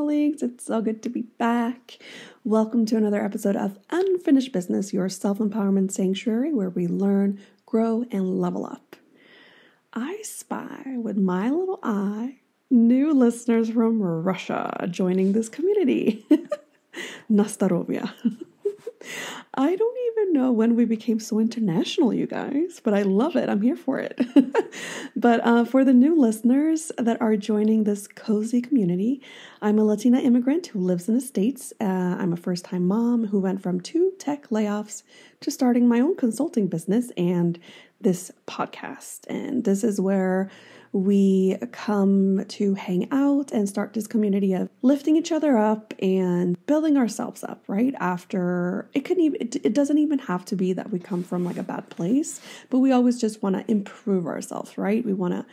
darlings. It's so good to be back. Welcome to another episode of Unfinished Business, your self-empowerment sanctuary where we learn, grow, and level up. I spy with my little eye new listeners from Russia joining this community. Nastarovia. I don't even know when we became so international, you guys, but I love it. I'm here for it. But for the new listeners that are joining this cozy community, I'm a Latina immigrant who lives in the States. I'm a first-time mom who went from 2 tech layoffs to starting my own consulting business and this podcast. And this is where we come to hang out and start this community of lifting each other up and building ourselves up, right? After it doesn't even have to be that we come from like a bad place, but we always just want to improve ourselves, right? We want to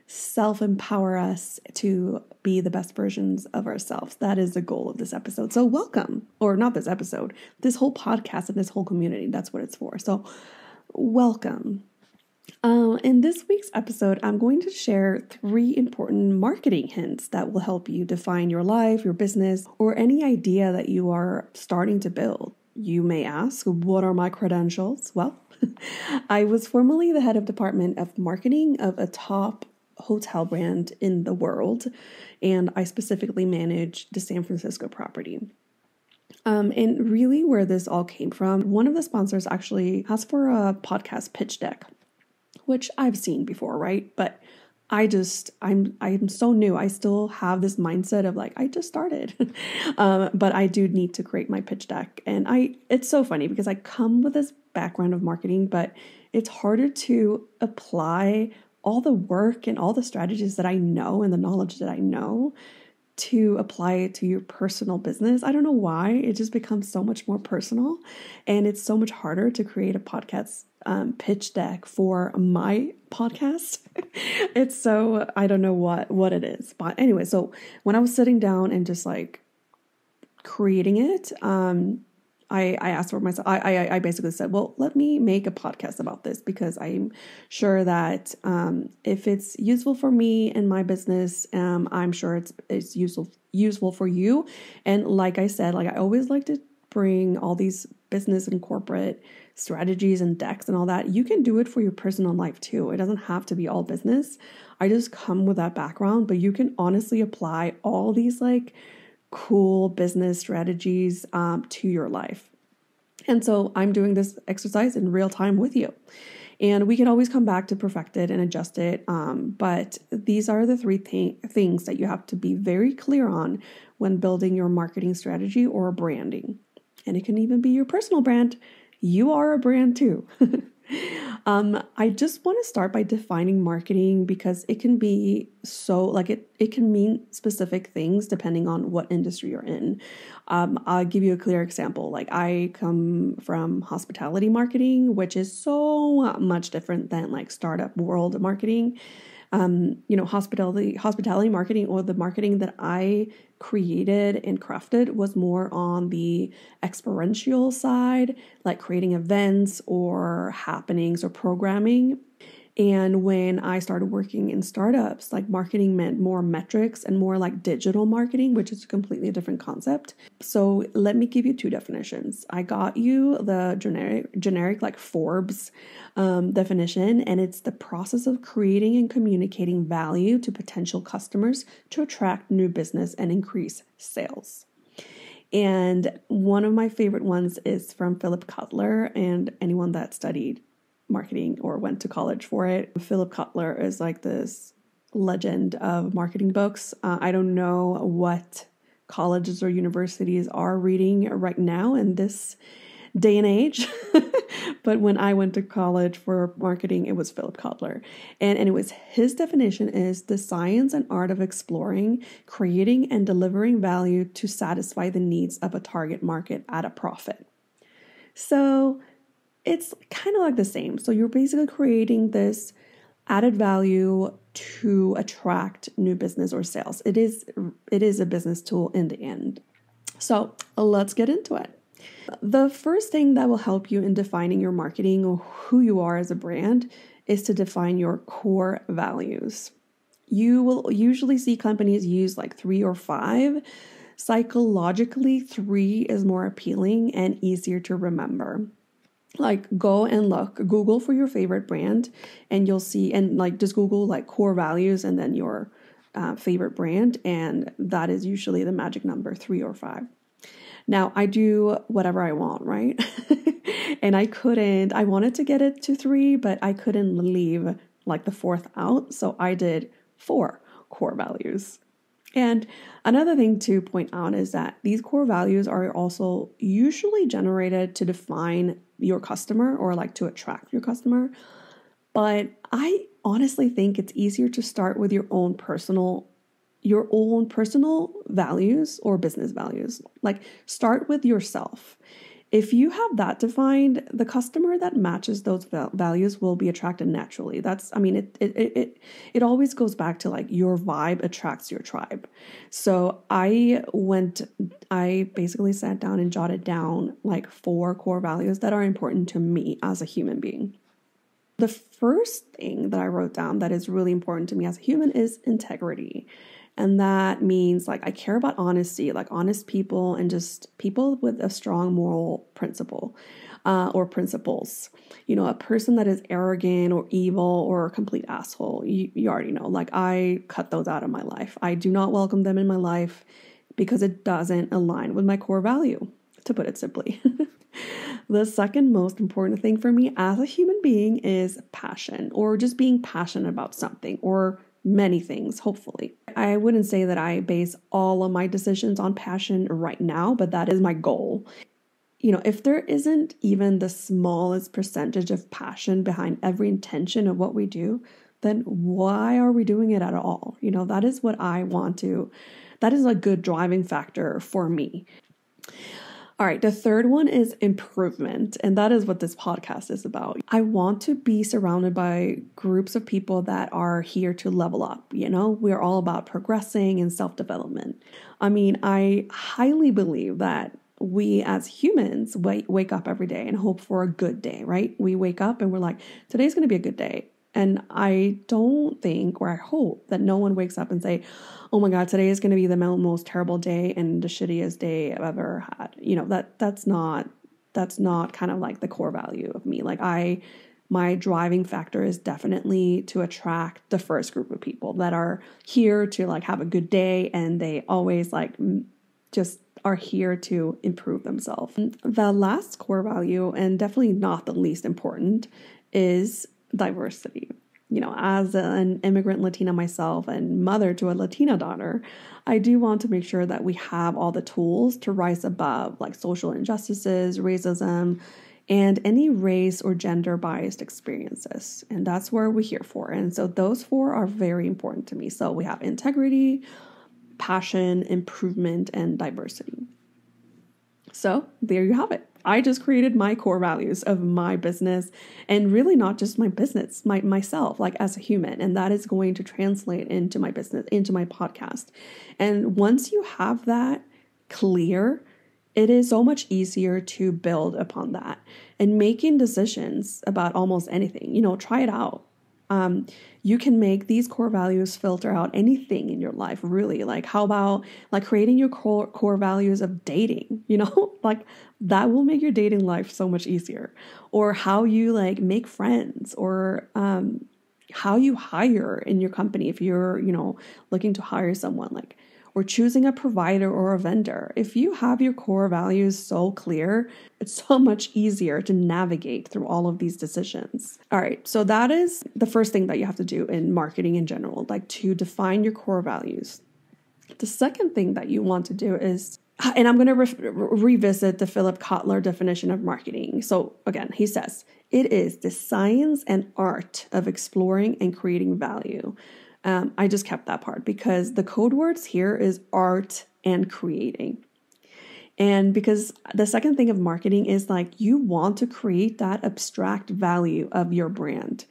self-empower us to be the best versions of ourselves. That is the goal of this episode. So welcome, or not this episode, this whole podcast and this whole community. That's what it's for. So welcome. In this week's episode, I'm going to share 3 important marketing hints that will help you define your life, your business, or any idea that you are starting to build. You may ask, what are my credentials? Well, I was formerly the head of department of marketing of a top hotel brand in the world, and I specifically managed the San Francisco property. And really where this all came from, one of the sponsors actually asked for a podcast pitch deck, which I've seen before, right? But I'm so new. I still have this mindset of like, I just started. But I do need to create my pitch deck. And it's so funny because I come with this background of marketing, but it's harder to apply all the work and all the strategies that I know and the knowledge that I know to apply it to your personal business. I don't know why. It just becomes so much more personal, and it's so much harder to create a podcast pitch deck for my podcast. It's so, I don't know what it is. But anyway, so when I was sitting down and just like creating it, I asked for myself, I basically said, well, let me make a podcast about this because I'm sure that if it's useful for me and my business, I'm sure it's useful for you. And like I said, like I always like to bring all these business and corporate strategies and decks and all that. You can do it for your personal life too. It doesn't have to be all business. I just come with that background, but you can honestly apply all these like cool business strategies to your life. And so I'm doing this exercise in real time with you. And we can always come back to perfect it and adjust it. But these are the 3 things that you have to be very clear on when building your marketing strategy or branding. And it can even be your personal brand. You are a brand too. I just want to start by defining marketing because it can be so like it can mean specific things depending on what industry you're in. I'll give you a clear example. Like I come from hospitality marketing, which is so much different than like startup world marketing. Hospitality marketing, or the marketing that I created and crafted, was more on the experiential side, like creating events or happenings or programming. And when I started working in startups, like marketing meant more metrics and more like digital marketing, which is a completely different concept. So let me give you 2 definitions. I got you the generic like Forbes definition, and it's the process of creating and communicating value to potential customers to attract new business and increase sales. And one of my favorite ones is from Philip Kotler, and anyone that studied marketing or went to college for it. Philip Kotler is like this legend of marketing books. I don't know what colleges or universities are reading right now in this day and age, but when I went to college for marketing, it was Philip Kotler. And it was his definition is the science and art of exploring, creating, and delivering value to satisfy the needs of a target market at a profit. So it's kind of like the same. So you're basically creating this added value to attract new business or sales. It is a business tool in the end. So let's get into it. The first thing that will help you in defining your marketing or who you are as a brand is to define your core values. You will usually see companies use like 3 or 5. Psychologically, 3 is more appealing and easier to remember. Like, go and Google for your favorite brand, and you'll see, and like just Google like core values and then your favorite brand, and that is usually the magic number, 3 or 5. Now, I do whatever I want, right? And I wanted to get it to 3, but I couldn't leave like the 4th out. So I did 4 core values. And another thing to point out is that these core values are also usually generated to define your customer or like to attract your customer. But I honestly think it's easier to start with your own personal values or business values. Like, start with yourself. If you have that defined, the customer that matches those values will be attracted naturally. It always goes back to like your vibe attracts your tribe. So I basically sat down and jotted down like 4 core values that are important to me as a human being. The first thing that I wrote down that is really important to me as a human is integrity. And that means like I care about honesty, like honest people and just people with a strong moral principle or principles. You know, a person that is arrogant or evil or a complete asshole, you already know. Like, I cut those out of my life. I do not welcome them in my life because it doesn't align with my core value, to put it simply. The second most important thing for me as a human being is passion, or just being passionate about something, or many things, hopefully. I wouldn't say that I base all of my decisions on passion right now, but that is my goal. You know, if there isn't even the smallest percentage of passion behind every intention of what we do, then why are we doing it at all? You know, that is what I want to, that is a good driving factor for me. All right, the third one is improvement, and that is what this podcast is about. I want to be surrounded by groups of people that are here to level up. You know, we're all about progressing and self-development. I mean, I highly believe that we as humans wake up every day and hope for a good day, right? We wake up and we're like, today's going to be a good day. And I don't think, or I hope that no one wakes up and say, oh my God, today is going to be the most terrible day and the shittiest day I've ever had. You know, that's not kind of like the core value of me. Like, my driving factor is definitely to attract the first group of people that are here to like have a good day, and they always like just are here to improve themselves. The last core value, and definitely not the least important, is diversity. You know, as an immigrant Latina myself and mother to a Latina daughter, I do want to make sure that we have all the tools to rise above like social injustices, racism, and any race or gender biased experiences. And that's where we're here for. And so those 4 are very important to me. So we have integrity, passion, improvement, and diversity. So there you have it. I just created my core values of my business, and really not just my business, myself, like as a human. And that is going to translate into my business, into my podcast. And once you have that clear, it is so much easier to build upon that and making decisions about almost anything. You know, try it out. You can make these core values filter out anything in your life, really. Like, how about like creating your core values of dating, you know, like that will make your dating life so much easier. Or how you like make friends, or how you hire in your company if you're, you know, looking to hire someone, like, or choosing a provider or a vendor. If you have your core values so clear, it's so much easier to navigate through all of these decisions. All right, so that is the first thing that you have to do in marketing in general, like to define your core values. The second thing that you want to do is, and I'm going to revisit the Philip Kotler definition of marketing. So again, he says, it is the science and art of exploring and creating value. I just kept that part because the code words here is art and creating. And because the second thing of marketing is like, you want to create that abstract value of your brand,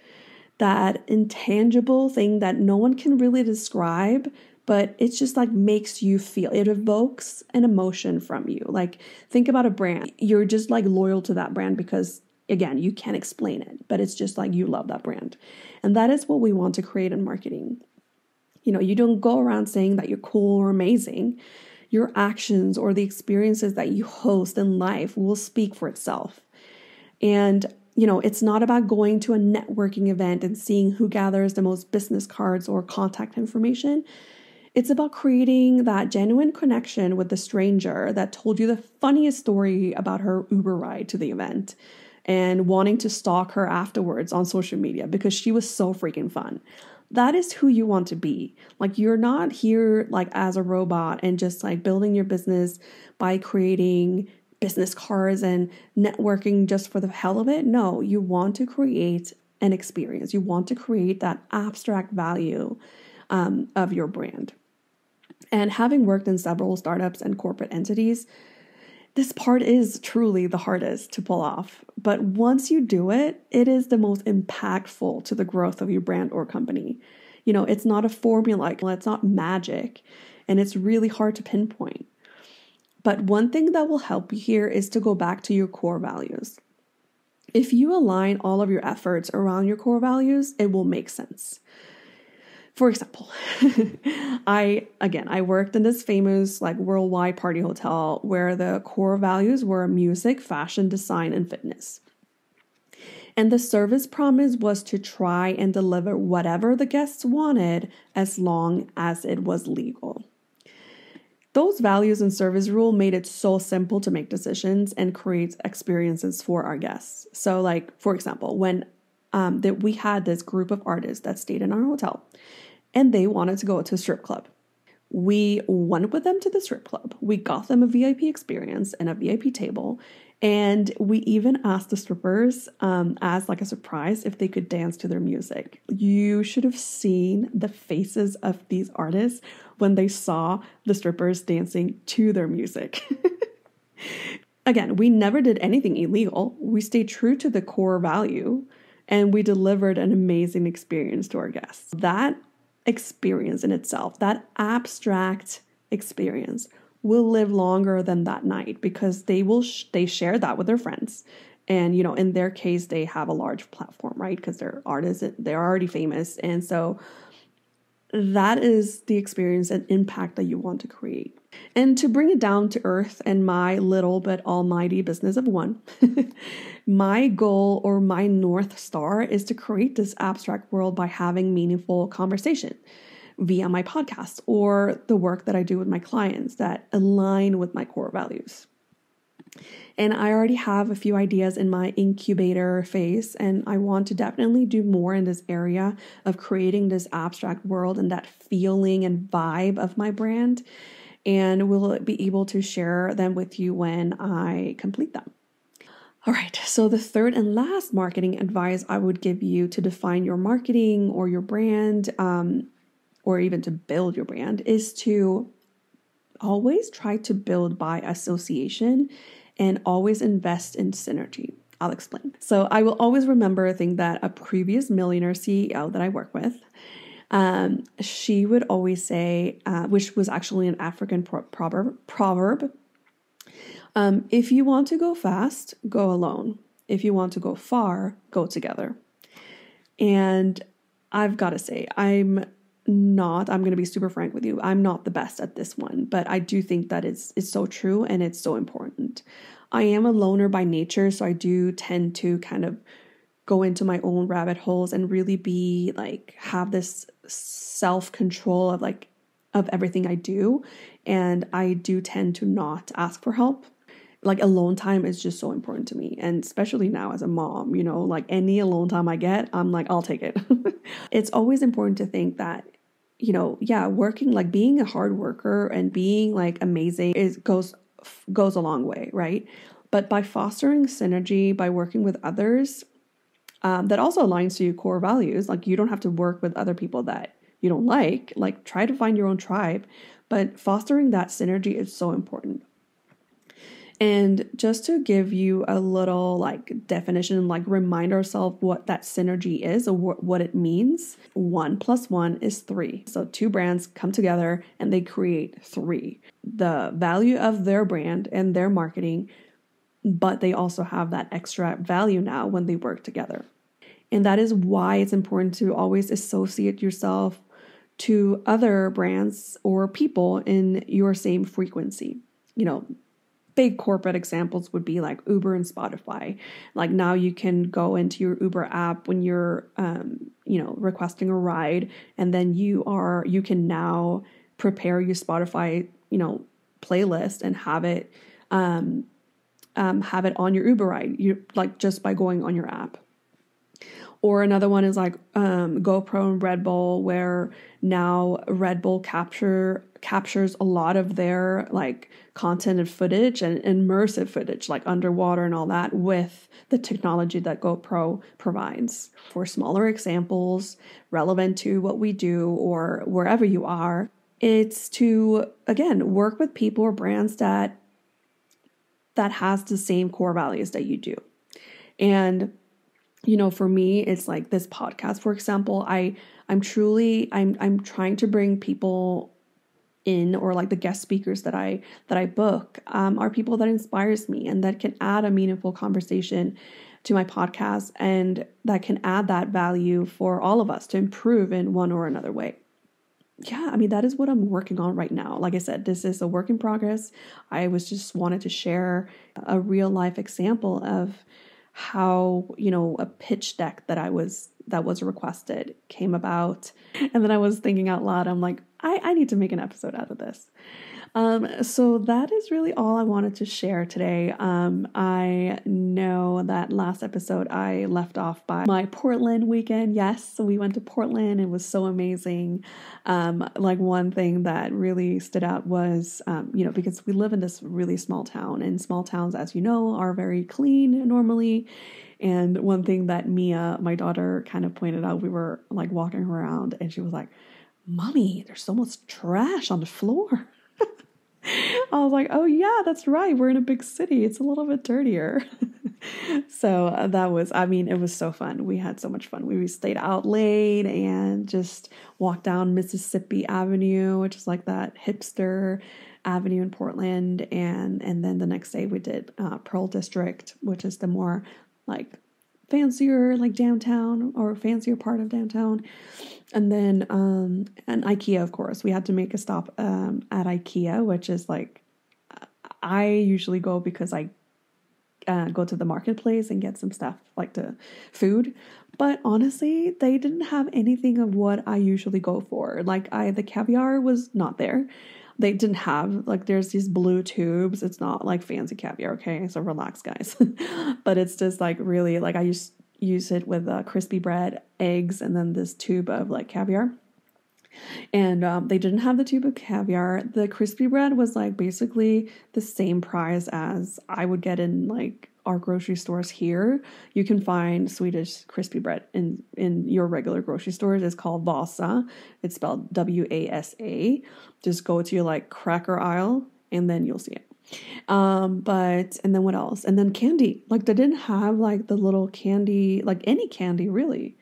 that intangible thing that no one can really describe, but it's just like makes you feel, it evokes an emotion from you. Like, think about a brand. You're just like loyal to that brand because, again, you can't explain it, but it's just like you love that brand. And that is what we want to create in marketing. You know, you don't go around saying that you're cool or amazing. Your actions or the experiences that you host in life will speak for itself. And, it's not about going to a networking event and seeing who gathers the most business cards or contact information. It's about creating that genuine connection with the stranger that told you the funniest story about her Uber ride to the event and wanting to stalk her afterwards on social media because she was so freaking fun. That is who you want to be. Like, you're not here like as a robot and just like building your business by creating business cards and networking just for the hell of it. No, you want to create an experience. You want to create that abstract value of your brand. And having worked in several startups and corporate entities, this part is truly the hardest to pull off. But once you do it, it is the most impactful to the growth of your brand or company. It's not a formula, it's not magic, and it's really hard to pinpoint. But one thing that will help you here is to go back to your core values. If you align all of your efforts around your core values, it will make sense. For example, I worked in this famous worldwide party hotel where the core values were music, fashion, design, and fitness. And the service promise was to try and deliver whatever the guests wanted as long as it was legal. Those values and service rule made it so simple to make decisions and create experiences for our guests. So for example, when we had this group of artists that stayed in our hotel, and they wanted to go to a strip club. We went with them to the strip club. We got them a VIP experience and a VIP table. And we even asked the strippers as a surprise if they could dance to their music. You should have seen the faces of these artists when they saw the strippers dancing to their music. Again, we never did anything illegal. We stayed true to the core value and we delivered an amazing experience to our guests. That experience in itself, that abstract experience, will live longer than that night because they share that with their friends. And in their case, they have a large platform, right? Because they're artists, they're already famous. And so that is the experience and impact that you want to create. And to bring it down to earth and my little but almighty business of one, my goal or my North Star is to create this abstract world by having meaningful conversation via my podcast or the work that I do with my clients that align with my core values. And I already have a few ideas in my incubator phase, and I want to definitely do more in this area of creating this abstract world and that feeling and vibe of my brand. And we'll be able to share them with you when I complete them. All right, so the third and last marketing advice I would give you to define your marketing or your brand, or even to build your brand, is to always try to build by association and always invest in synergy. I'll explain. So I will always remember a thing that a previous millionaire CEO that I work with, she would always say, which was actually an African proverb, if you want to go fast, go alone. If you want to go far, go together. And I've got to say, I'm going to be super frank with you, I'm not the best at this one, but I do think that it's so true and it's so important. I am a loner by nature, so I do tend to kind of go into my own rabbit holes and really be have this self-control of everything I do. And I do tend to not ask for help. Alone time is just so important to me. And especially now as a mom, any alone time I get, I'm I'll take it. It's always important to think that, working, being a hard worker and being amazing goes a long way, right? But by fostering synergy, by working with others, that also aligns to your core values. You don't have to work with other people that you don't like. Try to find your own tribe, but fostering that synergy is so important. And just to give you a little definition, remind ourselves what that synergy is or what it means. 1 + 1 is 3. So 2 brands come together and they create 3. The value of their brand and their marketing, but they also have that extra value now when they work together. And that is why it's important to always associate yourself to other brands or people in your same frequency. Big corporate examples would be like Uber and Spotify. Like now you can go into your Uber app when you're, requesting a ride, and then you can now prepare your Spotify, playlist and have it on your Uber ride. You like just by going on your app. Or another one is like GoPro and Red Bull, where now Red Bull captures a lot of their like content and footage and immersive footage, like underwater and all that, with the technology that GoPro provides. For smaller examples relevant to what we do or wherever you are, it's to, again, work with people or brands that has the same core values that you do. And for me, it's like this podcast, for example, I'm trying to bring people in, or like the guest speakers that I book are people that inspires me and that can add a meaningful conversation to my podcast, and that can add that value for all of us to improve in one or another way. Yeah, that is what I'm working on right now. Like I said, this is a work in progress. I just wanted to share a real life example of how, a pitch deck that was requested came about. And then I was thinking out loud, I'm like, I need to make an episode out of this. So that is really all I wanted to share today. I know that last episode I left off by my Portland weekend. Yes, so we went to Portland. It was so amazing. Like one thing that really stood out was, because we live in this really small town, and small towns, as you know, are very clean normally. And one thing that Mia, my daughter, kind of pointed out, we were like walking around and she was like, "Mommy, there's so much trash on the floor." I was like, "Oh yeah, that's right. We're in a big city. It's a little bit dirtier." So that was, it was so fun. We had so much fun. We stayed out late and just walked down Mississippi Avenue, which is like that hipster avenue in Portland. And then the next day we did Pearl District, which is the more like fancier, like downtown or fancier part of downtown. And then, and IKEA, of course, we had to make a stop at IKEA, which is like, I usually go because I go to the marketplace and get some stuff like the food. But honestly, they didn't have anything of what I usually go for. Like the caviar was not there. They didn't have, like, there's these blue tubes. It's not like fancy caviar, okay? So relax, guys. But it's just like really, like I use it with crispy bread, eggs, and then this tube of like caviar. And they didn't have the tube of caviar. The crispy bread was like basically the same price as I would get in like our grocery stores here. You can find Swedish crispy bread in your regular grocery stores. It's called Vasa. It's spelled Wasa. Just go to your like cracker aisle and then you'll see it. And then what else? And then candy. Like they didn't have like the little candy, like any candy really.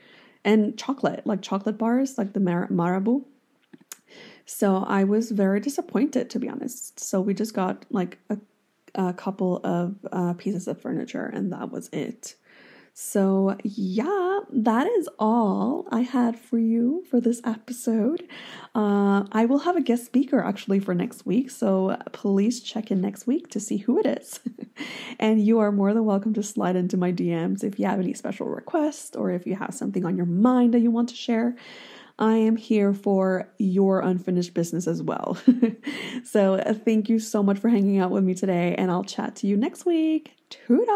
And chocolate, like chocolate bars, like the Marabou. So I was very disappointed, to be honest. So we just got like a couple of pieces of furniture, and that was it. So yeah, that is all I had for you for this episode. I will have a guest speaker actually for next week, so please check in next week to see who it is. And you are more than welcome to slide into my DMs if you have any special requests or if you have something on your mind that you want to share. I am here for your unfinished business as well. So thank you so much for hanging out with me today, and I'll chat to you next week. Toodles!